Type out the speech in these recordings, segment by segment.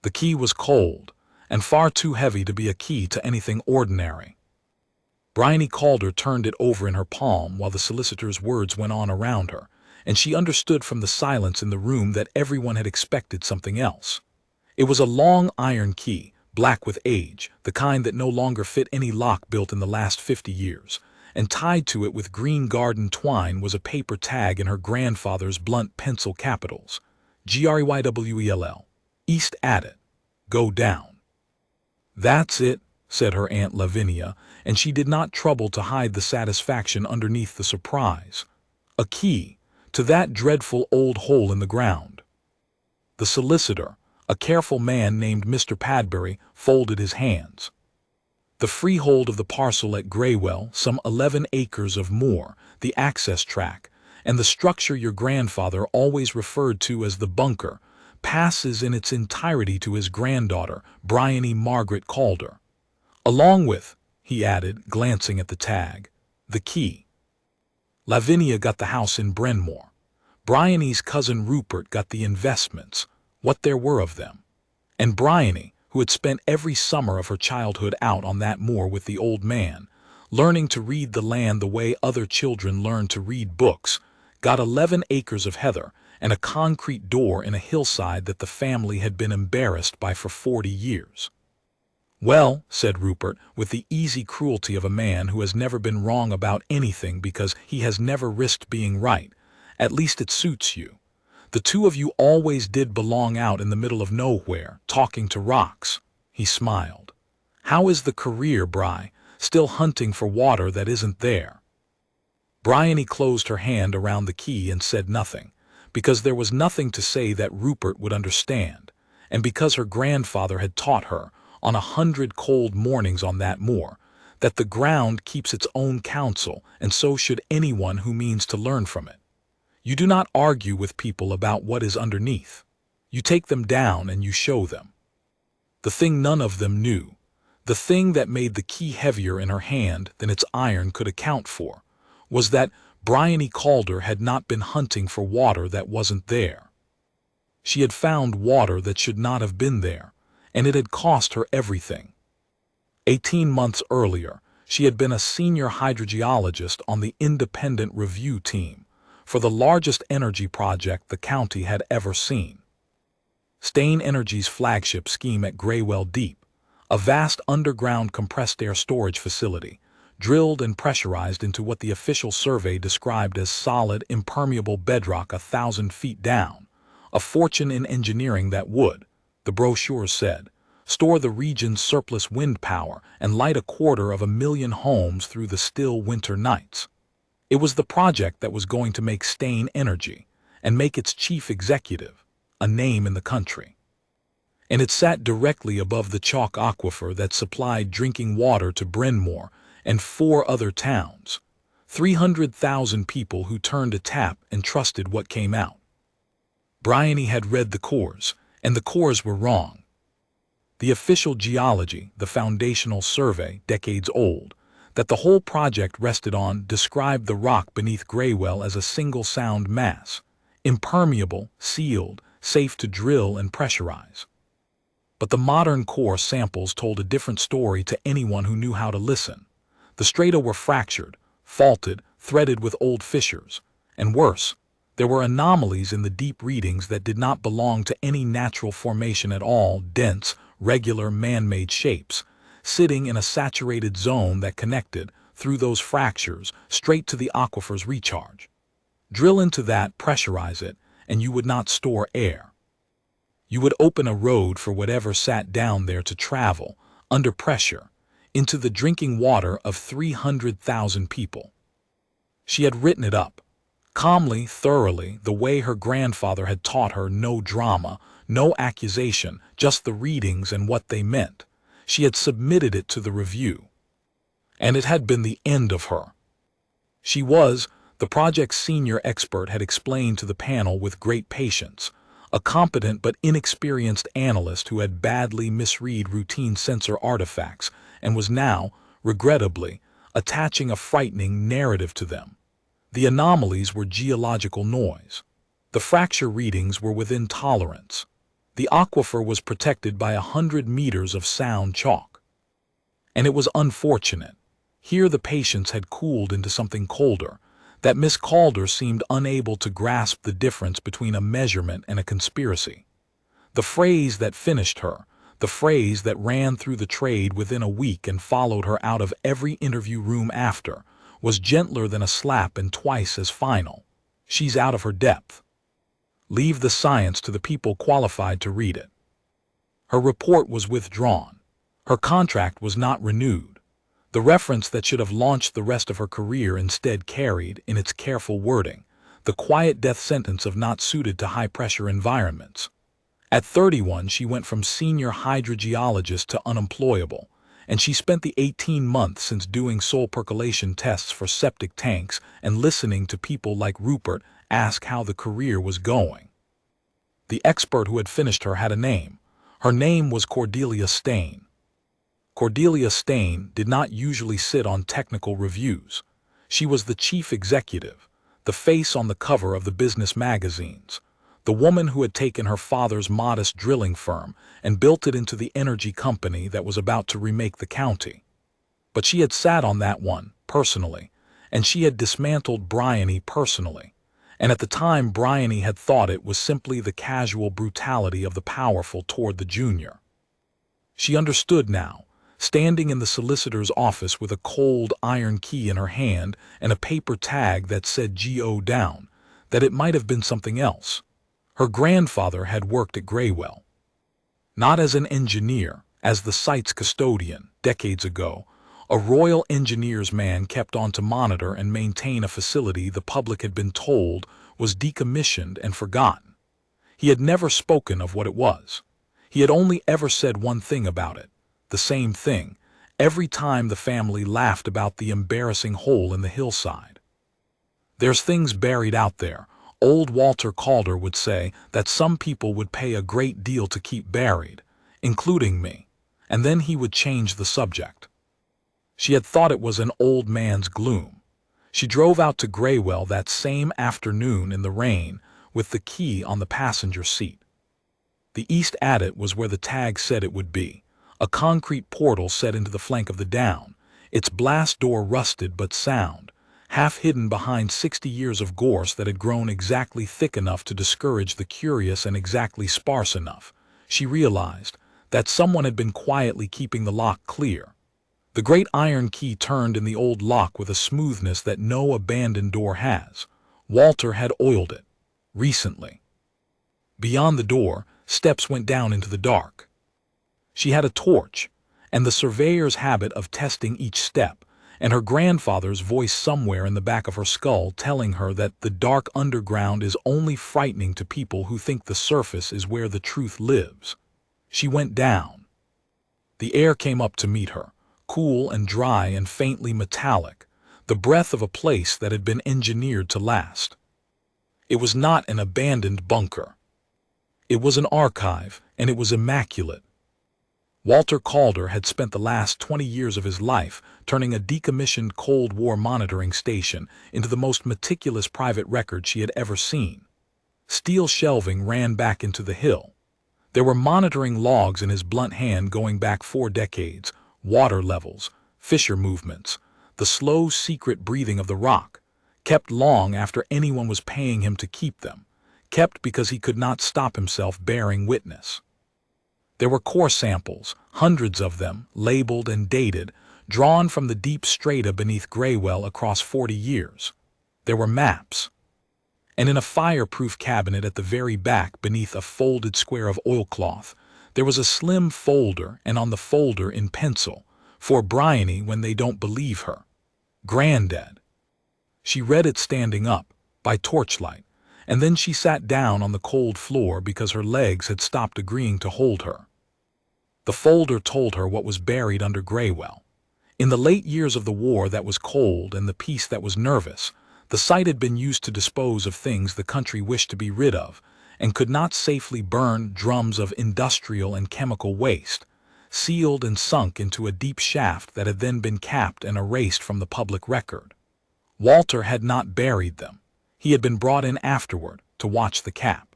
The key was cold, and far too heavy to be a key to anything ordinary. Bryony Calder turned it over in her palm while the solicitor's words went on around her, and she understood from the silence in the room that everyone had expected something else. It was a long iron key, black with age, the kind that no longer fit any lock built in the last 50 years, and tied to it with green garden twine was a paper tag in her grandfather's blunt pencil capitals. GREYWELL. East at it. Go down. That's it, said her Aunt Lavinia, and she did not trouble to hide the satisfaction underneath the surprise. A key to that dreadful old hole in the ground. The solicitor, a careful man named Mr. Padbury, folded his hands. The freehold of the parcel at Graywell, some 11 acres of moor, the access track, and the structure your grandfather always referred to as the bunker, passes in its entirety to his granddaughter, Bryony Margaret Calder. Along with, he added, glancing at the tag, the key. Lavinia got the house in Brenmore. Bryony's cousin Rupert got the investments, what there were of them. And Bryony, who had spent every summer of her childhood out on that moor with the old man, learning to read the land the way other children learn to read books, got 11 acres of heather and a concrete door in a hillside that the family had been embarrassed by for 40 years. Well, said Rupert, with the easy cruelty of a man who has never been wrong about anything because he has never risked being right, at least it suits you. The two of you always did belong out in the middle of nowhere, talking to rocks. He smiled. How is the career, Bry? Still hunting for water that isn't there? Bryony closed her hand around the key and said nothing, because there was nothing to say that Rupert would understand, and because her grandfather had taught her, on 100 cold mornings on that moor, that the ground keeps its own counsel, and so should anyone who means to learn from it. You do not argue with people about what is underneath. You take them down and you show them. The thing none of them knew, the thing that made the key heavier in her hand than its iron could account for, was that Bryony Calder had not been hunting for water that wasn't there. She had found water that should not have been there, and it had cost her everything. 18 months earlier, she had been a senior hydrogeologist on the independent review team for the largest energy project the county had ever seen. Stain Energy's flagship scheme at Graywell Deep, a vast underground compressed air storage facility, drilled and pressurized into what the official survey described as solid, impermeable bedrock 1,000 feet down, a fortune in engineering that would, the brochure said, store the region's surplus wind power and light 250,000 homes through the still winter nights. It was the project that was going to make Stain Energy and make its chief executive a name in the country. And it sat directly above the chalk aquifer that supplied drinking water to Brenmore and 4 other towns, 300,000 people who turned a tap and trusted what came out. Bryony had read the cores, and the cores were wrong. The official geology, the foundational survey, decades old, that the whole project rested on, described the rock beneath Graywell as a single sound mass, impermeable, sealed, safe to drill and pressurize. But the modern core samples told a different story to anyone who knew how to listen. The strata were fractured, faulted, threaded with old fissures, and worse, there were anomalies in the deep readings that did not belong to any natural formation at all, dense, regular man-made shapes, sitting in a saturated zone that connected, through those fractures, straight to the aquifer's recharge. Drill into that, pressurize it, and you would not store air. You would open a road for whatever sat down there to travel, under pressure, into the drinking water of 300,000 people. She had written it up, calmly, thoroughly, the way her grandfather had taught her, no drama, no accusation, just the readings and what they meant. She had submitted it to the review. And it had been the end of her. She was, the project's senior expert had explained to the panel with great patience, a competent but inexperienced analyst who had badly misread routine sensor artifacts and was now, regrettably, attaching a frightening narrative to them. The anomalies were geological noise. The fracture readings were within tolerance. The aquifer was protected by 100 meters of sound chalk. And it was unfortunate. Here the patients had cooled into something colder, that Miss Calder seemed unable to grasp the difference between a measurement and a conspiracy. The phrase that finished her, the phrase that ran through the trade within a week and followed her out of every interview room after, was gentler than a slap and twice as final. She's out of her depth. Leave the science to the people qualified to read it. Her report was withdrawn. Her contract was not renewed. The reference that should have launched the rest of her career instead carried, in its careful wording, the quiet death sentence of not suited to high-pressure environments. At 31, she went from senior hydrogeologist to unemployable, and she spent the 18 months since doing soil percolation tests for septic tanks and listening to people like Rupert ask how the career was going. The expert who had finished her had a name. Her name was Cordelia Stain. Cordelia Stain did not usually sit on technical reviews. She was the chief executive, the face on the cover of the business magazines, the woman who had taken her father's modest drilling firm and built it into the energy company that was about to remake the county. But she had sat on that one, personally, and she had dismantled Bryony personally. And at the time, Bryony had thought it was simply the casual brutality of the powerful toward the junior. She understood now, standing in the solicitor's office with a cold iron key in her hand and a paper tag that said G.O. down, that it might have been something else. Her grandfather had worked at Graywell. Not as an engineer, as the site's custodian, decades ago, a Royal Engineers man kept on to monitor and maintain a facility the public had been told was decommissioned and forgotten. He had never spoken of what it was. He had only ever said one thing about it, the same thing, every time the family laughed about the embarrassing hole in the hillside. There's things buried out there, old Walter Calder would say, that some people would pay a great deal to keep buried, including me, and then he would change the subject. She had thought it was an old man's gloom. She drove out to Graywell that same afternoon in the rain with the key on the passenger seat. The east adit was where the tag said it would be, a concrete portal set into the flank of the down, its blast door rusted but sound, half hidden behind 60 years of gorse that had grown exactly thick enough to discourage the curious and exactly sparse enough, she realized, that someone had been quietly keeping the lock clear. The great iron key turned in the old lock with a smoothness that no abandoned door has. Walter had oiled it. Recently. Beyond the door, steps went down into the dark. She had a torch, and the surveyor's habit of testing each step, and her grandfather's voice somewhere in the back of her skull telling her that the dark underground is only frightening to people who think the surface is where the truth lives. She went down. The air came up to meet her, cool and dry and faintly metallic, the breath of a place that had been engineered to last. It was not an abandoned bunker. It was an archive, and it was immaculate. Walter Calder had spent the last 20 years of his life turning a decommissioned Cold War monitoring station into the most meticulous private record she had ever seen. Steel shelving ran back into the hill. There were monitoring logs in his blunt hand going back 4 decades, water levels, fissure movements, the slow secret breathing of the rock, kept long after anyone was paying him to keep them, kept because he could not stop himself bearing witness. There were core samples, hundreds of them, labeled and dated, drawn from the deep strata beneath Graywell across 40 years. There were maps. And in a fireproof cabinet at the very back beneath a folded square of oilcloth, there was a slim folder, and on the folder in pencil, "For Bryony when they don't believe her. Granddad." She read it standing up, by torchlight, and then she sat down on the cold floor because her legs had stopped agreeing to hold her. The folder told her what was buried under Graywell. In the late years of the war that was cold and the peace that was nervous, the site had been used to dispose of things the country wished to be rid of, and could not safely burn drums of industrial and chemical waste, sealed and sunk into a deep shaft that had then been capped and erased from the public record. Walter had not buried them. He had been brought in afterward to watch the cap.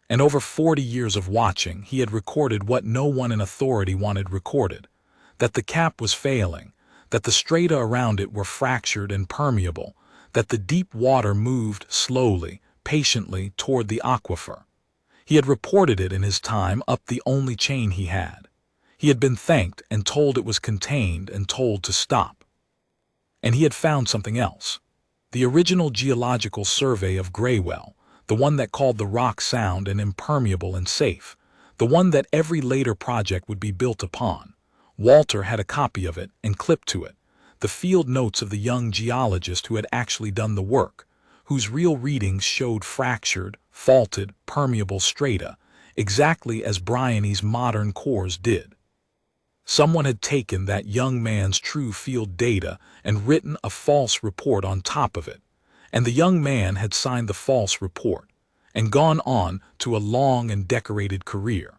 And over 40 years of watching, he had recorded what no one in authority wanted recorded: that the cap was failing, that the strata around it were fractured and permeable, that the deep water moved slowly, patiently toward the aquifer. He had reported it in his time up the only chain he had. He had been thanked and told it was contained and told to stop. And he had found something else. The original geological survey of Graywell, the one that called the rock sound and impermeable and safe, the one that every later project would be built upon. Walter had a copy of it and clipped to it the field notes of the young geologist who had actually done the work, whose real readings showed fractured, faulted, permeable strata, exactly as Bryony's modern cores did. Someone had taken that young man's true field data and written a false report on top of it, and the young man had signed the false report and gone on to a long and decorated career.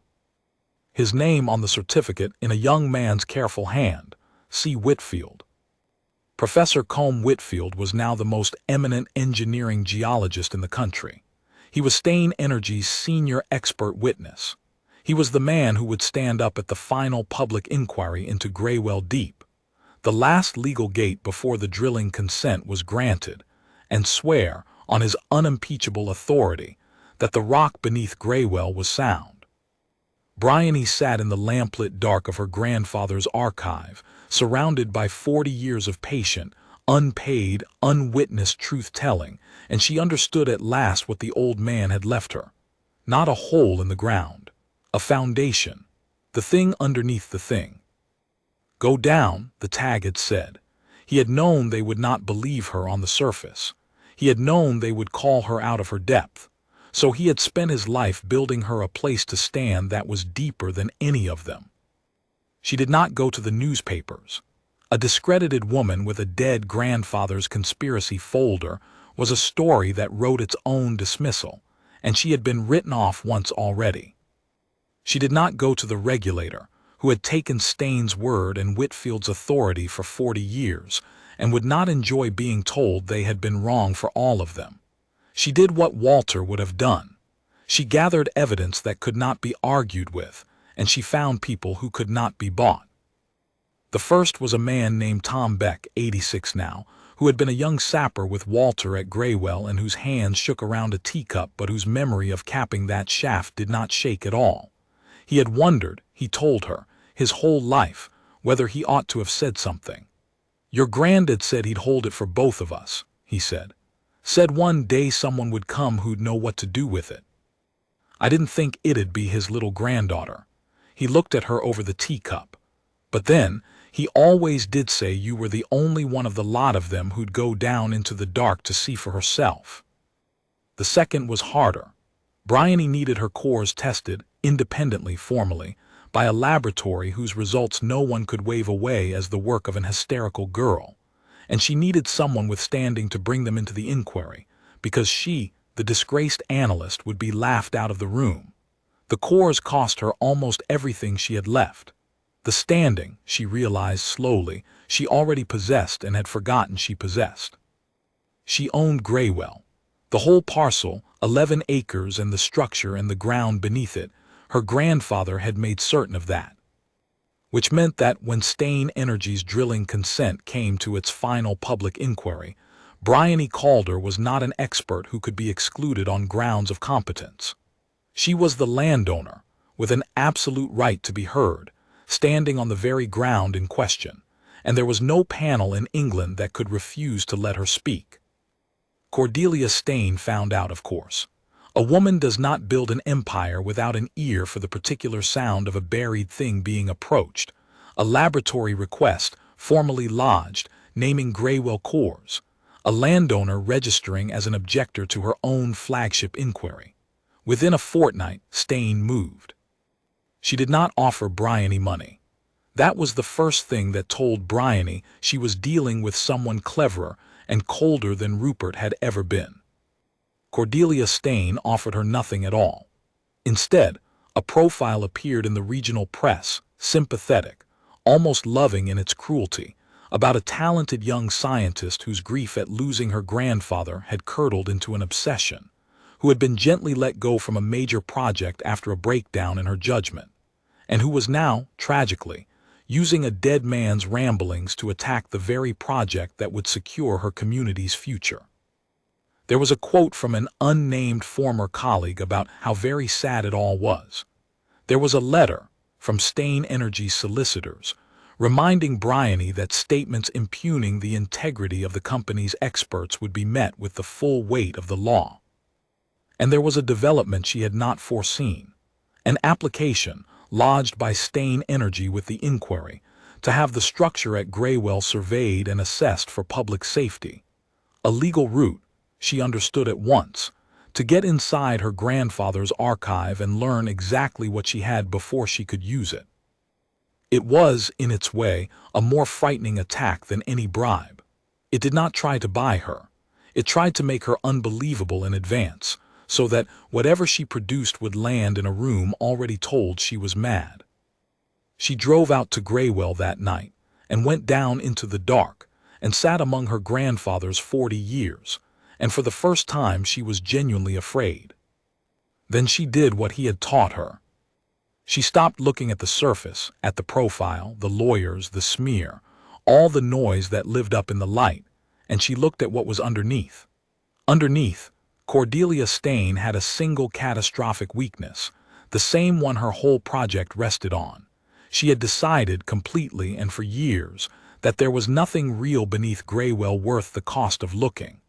His name on the certificate in a young man's careful hand, C. Whitfield. Professor Combe Whitfield was now the most eminent engineering geologist in the country. He was Stain Energy's senior expert witness. He was the man who would stand up at the final public inquiry into Graywell Deep, the last legal gate before the drilling consent was granted, and swear, on his unimpeachable authority, that the rock beneath Graywell was sound. Bryony sat in the lamplit dark of her grandfather's archive, surrounded by 40 years of patient, unpaid, unwitnessed truth-telling, and she understood at last what the old man had left her. Not a hole in the ground. A foundation. The thing underneath the thing. Go down, the tag had said. He had known they would not believe her on the surface. He had known they would call her out of her depth. So he had spent his life building her a place to stand that was deeper than any of them. She did not go to the newspapers. A discredited woman with a dead grandfather's conspiracy folder was a story that wrote its own dismissal, and she had been written off once already. She did not go to the regulator, who had taken Stain's word and Whitfield's authority for 40 years, and would not enjoy being told they had been wrong for all of them. She did what Walter would have done. She gathered evidence that could not be argued with, and she found people who could not be bought. The first was a man named Tom Beck, 86 now, who had been a young sapper with Walter at Graywell and whose hands shook around a teacup but whose memory of capping that shaft did not shake at all. He had wondered, he told her, his whole life, whether he ought to have said something. "Your granddad said he'd hold it for both of us," he said. "Said one day someone would come who'd know what to do with it. I didn't think it'd be his little granddaughter." He looked at her over the teacup. "But then, he always did say you were the only one of the lot of them who'd go down into the dark to see for herself." The second was harder. Bryony needed her cores tested, independently, formally, by a laboratory whose results no one could wave away as the work of an hysterical girl. And she needed someone with standing to bring them into the inquiry, because she, the disgraced analyst, would be laughed out of the room. The cores cost her almost everything she had left. The standing, she realized slowly, she already possessed and had forgotten she possessed. She owned Graywell. The whole parcel, 11 acres, and the structure and the ground beneath it. Her grandfather had made certain of that. Which meant that when Stain Energy's drilling consent came to its final public inquiry, Bryony Calder was not an expert who could be excluded on grounds of competence. She was the landowner, with an absolute right to be heard, standing on the very ground in question, and there was no panel in England that could refuse to let her speak. Cordelia Stain found out, of course. A woman does not build an empire without an ear for the particular sound of a buried thing being approached. A laboratory request, formally lodged, naming Graywell cores. A landowner registering as an objector to her own flagship inquiry. Within a fortnight, Stain moved. She did not offer Bryony money. That was the first thing that told Bryony she was dealing with someone cleverer and colder than Rupert had ever been. Cordelia Stain offered her nothing at all. Instead, a profile appeared in the regional press, sympathetic, almost loving in its cruelty, about a talented young scientist whose grief at losing her grandfather had curdled into an obsession, who had been gently let go from a major project after a breakdown in her judgment, and who was now, tragically, using a dead man's ramblings to attack the very project that would secure her community's future. There was a quote from an unnamed former colleague about how very sad it all was. There was a letter from Stain Energy's solicitors reminding Bryony that statements impugning the integrity of the company's experts would be met with the full weight of the law. And there was a development she had not foreseen, an application lodged by Stain Energy with the inquiry to have the structure at Graywell surveyed and assessed for public safety. A legal route, she understood at once, to get inside her grandfather's archive and learn exactly what she had before she could use it. It was, in its way, a more frightening attack than any bribe. It did not try to buy her. It tried to make her unbelievable in advance, so that whatever she produced would land in a room already told she was mad. She drove out to Graywell that night and went down into the dark and sat among her grandfather's 40 years, and for the first time she was genuinely afraid. Then she did what he had taught her. She stopped looking at the surface, at the profile, the lawyers, the smear, all the noise that lived up in the light, and she looked at what was underneath. Underneath, Cordelia Stain had a single catastrophic weakness, the same one her whole project rested on. She had decided completely and for years that there was nothing real beneath Graywell worth the cost of looking.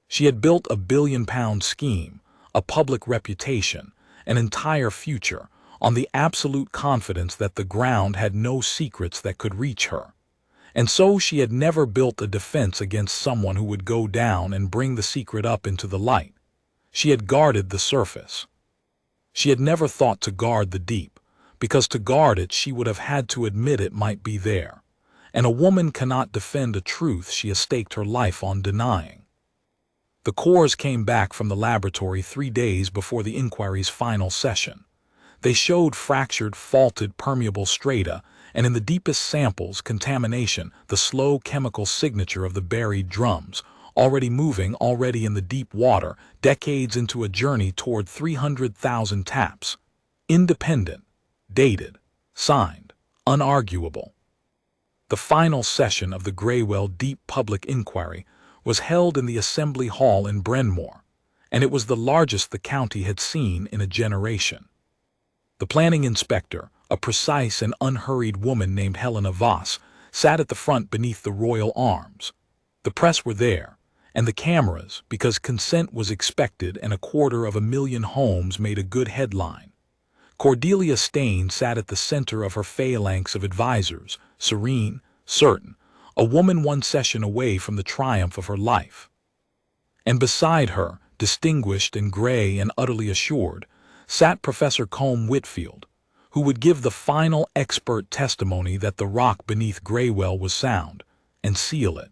She had built a billion-pound scheme, a public reputation, an entire future, on the absolute confidence that the ground had no secrets that could reach her. And so she had never built a defense against someone who would go down and bring the secret up into the light. She had guarded the surface. She had never thought to guard the deep, because to guard it she would have had to admit it might be there. And a woman cannot defend a truth she has staked her life on denying. The cores came back from the laboratory 3 days before the inquiry's final session. They showed fractured, faulted, permeable strata, and in the deepest samples, contamination, the slow chemical signature of the buried drums, already moving, already in the deep water, decades into a journey toward 300,000 taps. Independent, dated, signed, unarguable. The final session of the Graywell Deep Public Inquiry was held in the Assembly Hall in Brynmore, and it was the largest the county had seen in a generation. The planning inspector, a precise and unhurried woman named Helena Voss, sat at the front beneath the royal arms. The press were there, and the cameras, because consent was expected and 250,000 homes made a good headline. Cordelia Stain sat at the center of her phalanx of advisors, serene, certain, a woman one session away from the triumph of her life. And beside her, distinguished and gray and utterly assured, sat Professor Combe Whitfield, who would give the final expert testimony that the rock beneath Graywell was sound, and seal it.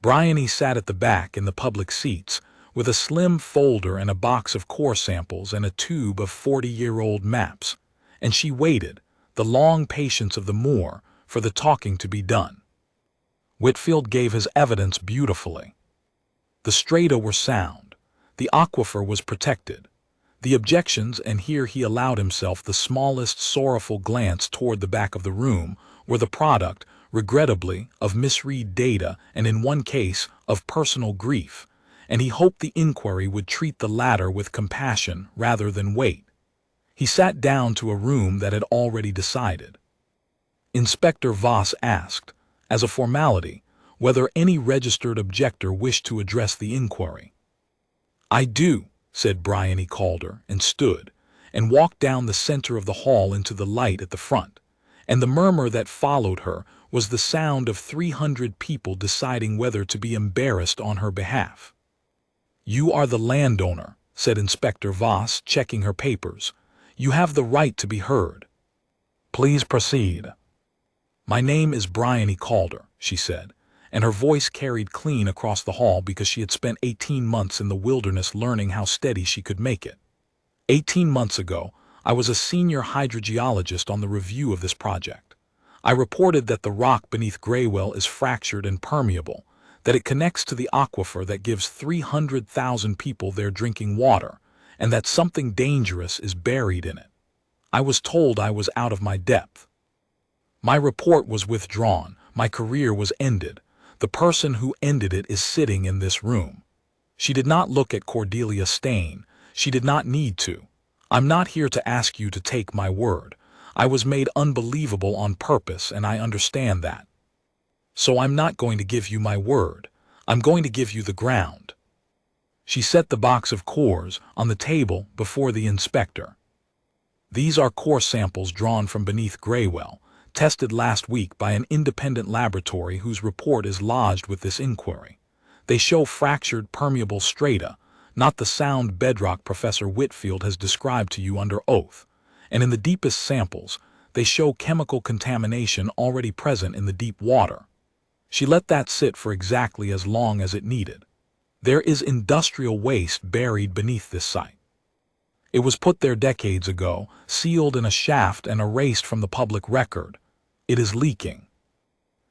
Bryony sat at the back in the public seats, with a slim folder and a box of core samples and a tube of 40-year-old maps, and she waited, the long patience of the moor, for the talking to be done. Whitfield gave his evidence beautifully. The strata were sound. The aquifer was protected. The objections, and here he allowed himself the smallest sorrowful glance toward the back of the room, were the product, regrettably, of misread data and in one case, of personal grief, and he hoped the inquiry would treat the latter with compassion rather than weight. He sat down to a room that had already decided. Inspector Voss asked, as a formality, whether any registered objector wished to address the inquiry. "I do," said Bryony Calder, and stood, and walked down the center of the hall into the light at the front, and the murmur that followed her was the sound of 300 people deciding whether to be embarrassed on her behalf. "You are the landowner," said Inspector Voss, checking her papers. "You have the right to be heard. Please proceed." "My name is Bryony Calder," she said, and her voice carried clean across the hall because she had spent 18 months in the wilderness learning how steady she could make it. 18 months ago, I was a senior hydrogeologist on the review of this project. I reported that the rock beneath Graywell is fractured and permeable, that it connects to the aquifer that gives 300,000 people their drinking water, and that something dangerous is buried in it. I was told I was out of my depth. My report was withdrawn. My career was ended. The person who ended it is sitting in this room. She did not look at Cordelia Stain. She did not need to. I'm not here to ask you to take my word. I was made unbelievable on purpose, and I understand that. So I'm not going to give you my word. I'm going to give you the ground. She set the box of cores on the table before the inspector. These are core samples drawn from beneath Graywell, tested last week by an independent laboratory whose report is lodged with this inquiry. They show fractured permeable strata, not the sound bedrock Professor Whitfield has described to you under oath. And in the deepest samples, they show chemical contamination already present in the deep water. She let that sit for exactly as long as it needed. There is industrial waste buried beneath this site. It was put there decades ago, sealed in a shaft and erased from the public record. It is leaking.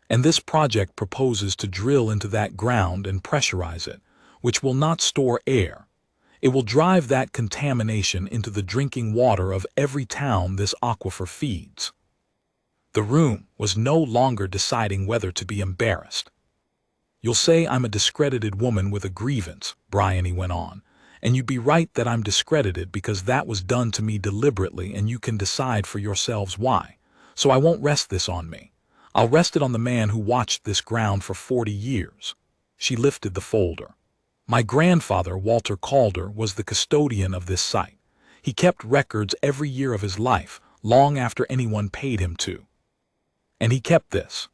And this project proposes to drill into that ground and pressurize it, which will not store air. It will drive that contamination into the drinking water of every town this aquifer feeds. The room was no longer deciding whether to be embarrassed. You'll say I'm a discredited woman with a grievance, Bryony went on, and you'd be right that I'm discredited because that was done to me deliberately, and you can decide for yourselves why. So I won't rest this on me. I'll rest it on the man who watched this ground for 40 years. She lifted the folder. My grandfather, Walter Calder, was the custodian of this site. He kept records every year of his life, long after anyone paid him to. And he kept this.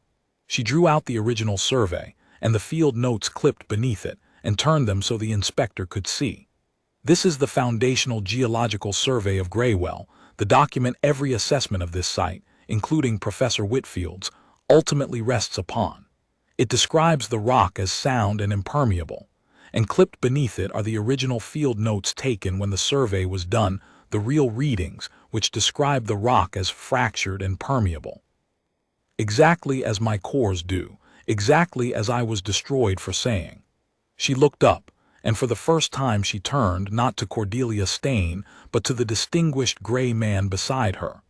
She drew out the original survey, and the field notes clipped beneath it, and turned them so the inspector could see. This is the foundational geological survey of Graywell, the document every assessment of this site, including Professor Whitfield's, ultimately rests upon. It describes the rock as sound and impermeable, and clipped beneath it are the original field notes taken when the survey was done, the real readings, which describe the rock as fractured and permeable. Exactly as my cores do, exactly as I was destroyed for saying. She looked up, and for the first time she turned not to Cordelia Stain, but to the distinguished gray man beside her.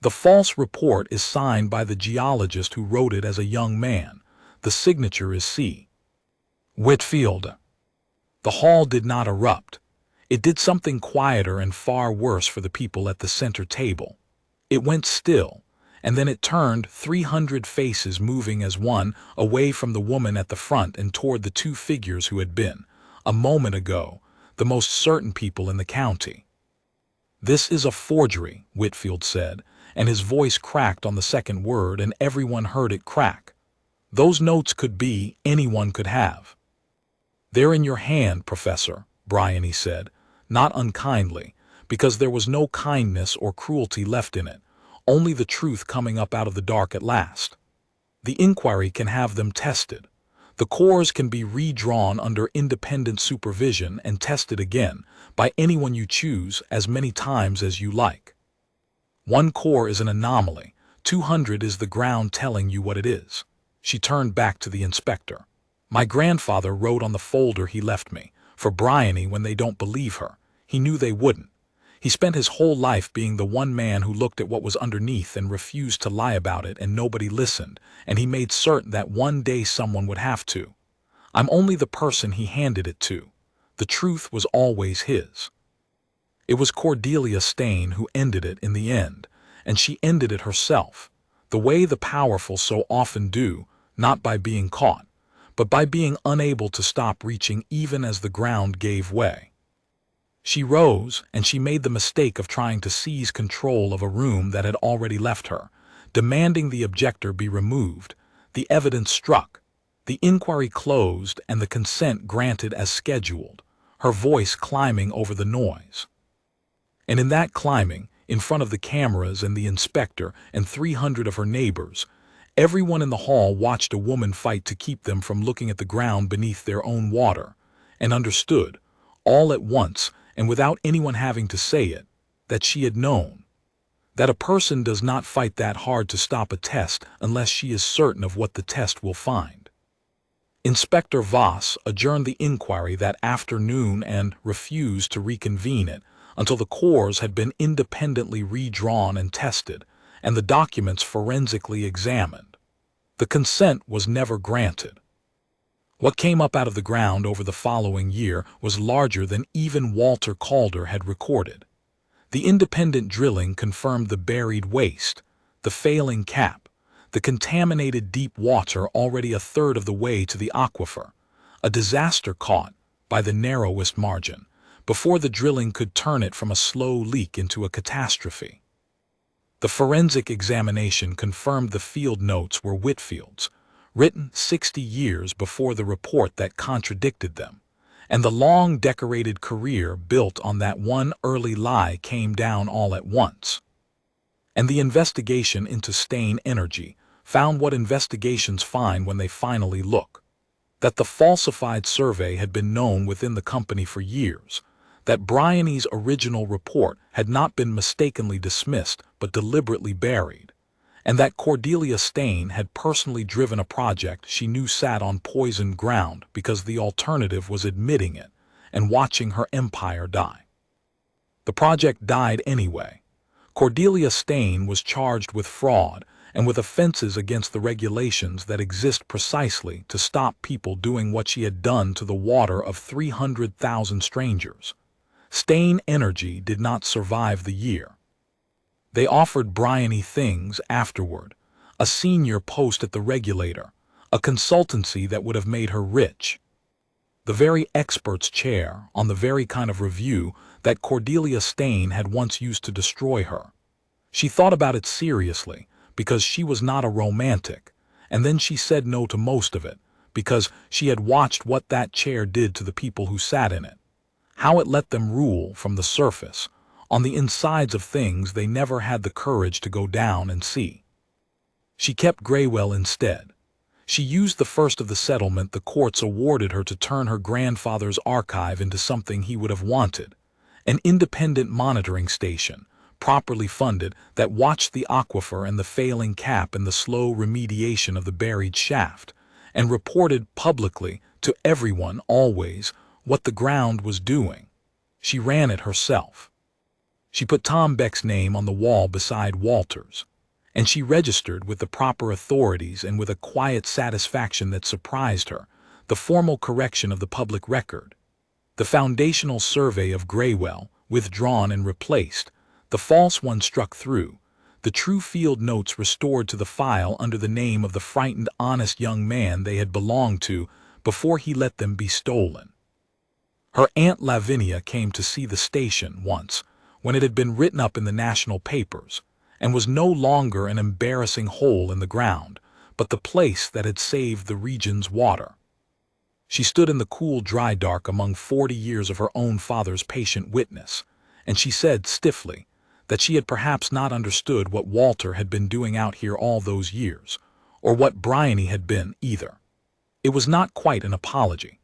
The false report is signed by the geologist who wrote it as a young man. The signature is C. Whitfield. The hall did not erupt. It did something quieter and far worse for the people at the center table. It went still, and then it turned, 300 faces moving as one, away from the woman at the front and toward the two figures who had been, a moment ago, the most certain people in the county. This is a forgery, Whitfield said, and his voice cracked on the second word, and everyone heard it crack. Those notes could be, anyone could have. They're in your hand, Professor, Bryony said, not unkindly, because there was no kindness or cruelty left in it, only the truth coming up out of the dark at last. The inquiry can have them tested. The cores can be redrawn under independent supervision and tested again by anyone you choose as many times as you like. One core is an anomaly, 200 is the ground telling you what it is. She turned back to the inspector. My grandfather wrote on the folder he left me, for Bryony when they don't believe her. He knew they wouldn't. He spent his whole life being the one man who looked at what was underneath and refused to lie about it, and nobody listened, and he made certain that one day someone would have to. I'm only the person he handed it to. The truth was always his. It was Cordelia Stain who ended it in the end, and she ended it herself, the way the powerful so often do, not by being caught, but by being unable to stop reaching even as the ground gave way. She rose, and she made the mistake of trying to seize control of a room that had already left her, demanding the objector be removed. The evidence struck, the inquiry closed, and the consent granted as scheduled, her voice climbing over the noise. And in that climbing, in front of the cameras and the inspector and 300 of her neighbors, everyone in the hall watched a woman fight to keep them from looking at the ground beneath their own water, and understood, all at once, and without anyone having to say it, that she had known. That a person does not fight that hard to stop a test unless she is certain of what the test will find. Inspector Voss adjourned the inquiry that afternoon and refused to reconvene it until the cores had been independently redrawn and tested, and the documents forensically examined. The consent was never granted. What came up out of the ground over the following year was larger than even Walter Calder had recorded. The independent drilling confirmed the buried waste, the failing cap, the contaminated deep water already a third of the way to the aquifer, a disaster caught by the narrowest margin, before the drilling could turn it from a slow leak into a catastrophe. The forensic examination confirmed the field notes were Whitfield's, written 60 years before the report that contradicted them, and the long decorated career built on that one early lie came down all at once. And the investigation into Stain Energy found what investigations find when they finally look: that the falsified survey had been known within the company for years, that Bryony's original report had not been mistakenly dismissed but deliberately buried, and that Cordelia Stain had personally driven a project she knew sat on poisoned ground because the alternative was admitting it and watching her empire die. The project died anyway. Cordelia Stain was charged with fraud and with offenses against the regulations that exist precisely to stop people doing what she had done to the water of 300,000 strangers. Stain Energy did not survive the year. They offered Bryony things afterward: a senior post at the regulator, a consultancy that would have made her rich, the very expert's chair on the very kind of review that Cordelia Stain had once used to destroy her. She thought about it seriously because she was not a romantic, and then she said no to most of it because she had watched what that chair did to the people who sat in it, how it let them rule from the surface, on the insides of things they never had the courage to go down and see. She kept Graywell instead. She used the first of the settlement the courts awarded her to turn her grandfather's archive into something he would have wanted: an independent monitoring station, properly funded, that watched the aquifer and the failing cap and the slow remediation of the buried shaft, and reported publicly to everyone always what the ground was doing. She ran it herself. She put Tom Beck's name on the wall beside Walter's, and she registered with the proper authorities, and with a quiet satisfaction that surprised her, the formal correction of the public record. The foundational survey of Graywell withdrawn and replaced, the false one struck through, the true field notes restored to the file under the name of the frightened, honest young man they had belonged to before he let them be stolen. Her Aunt Lavinia came to see the station once, when it had been written up in the national papers, and was no longer an embarrassing hole in the ground, but the place that had saved the region's water. She stood in the cool, dry dark among 40 years of her own father's patient witness, and she said stiffly that she had perhaps not understood what Walter had been doing out here all those years, or what Bryony had been either. It was not quite an apology,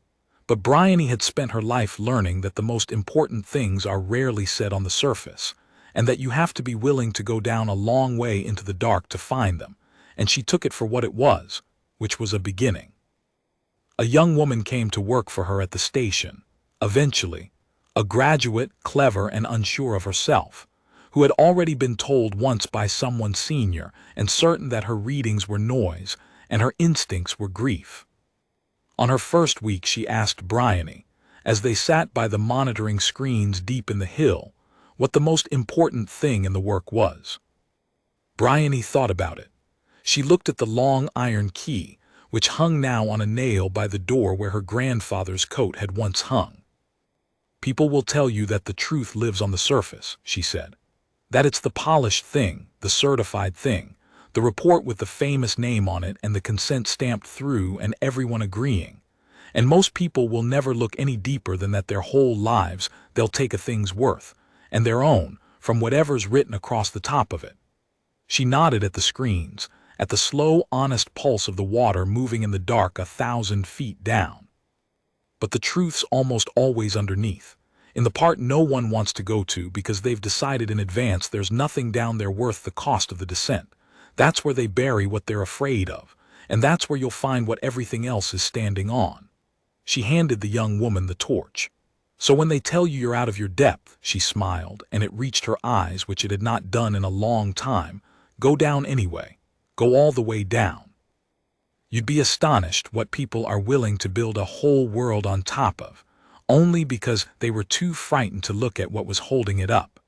but Bryony had spent her life learning that the most important things are rarely said on the surface, and that you have to be willing to go down a long way into the dark to find them, and she took it for what it was, which was a beginning. A young woman came to work for her at the station, eventually, a graduate, clever and unsure of herself, who had already been told once by someone senior and certain that her readings were noise and her instincts were grief. On her first week she asked Bryony, as they sat by the monitoring screens deep in the hill, what the most important thing in the work was. Bryony thought about it. She looked at the long iron key, which hung now on a nail by the door where her grandfather's coat had once hung. "People will tell you that the truth lives on the surface," she said. "That it's the polished thing, the certified thing, the report with the famous name on it and the consent stamped through and everyone agreeing. And most people will never look any deeper than that their whole lives they'll take a thing's worth, and their own, from whatever's written across the top of it." She nodded at the screens, at the slow, honest pulse of the water moving in the dark 1,000 feet down. But the truth's almost always underneath, in the part no one wants to go to because they've decided in advance there's nothing down there worth the cost of the descent. That's where they bury what they're afraid of, and that's where you'll find what everything else is standing on. She handed the young woman the torch. So when they tell you you're out of your depth, she smiled, and it reached her eyes, which it had not done in a long time, go down anyway. Go all the way down. You'd be astonished what people are willing to build a whole world on top of, only because they were too frightened to look at what was holding it up.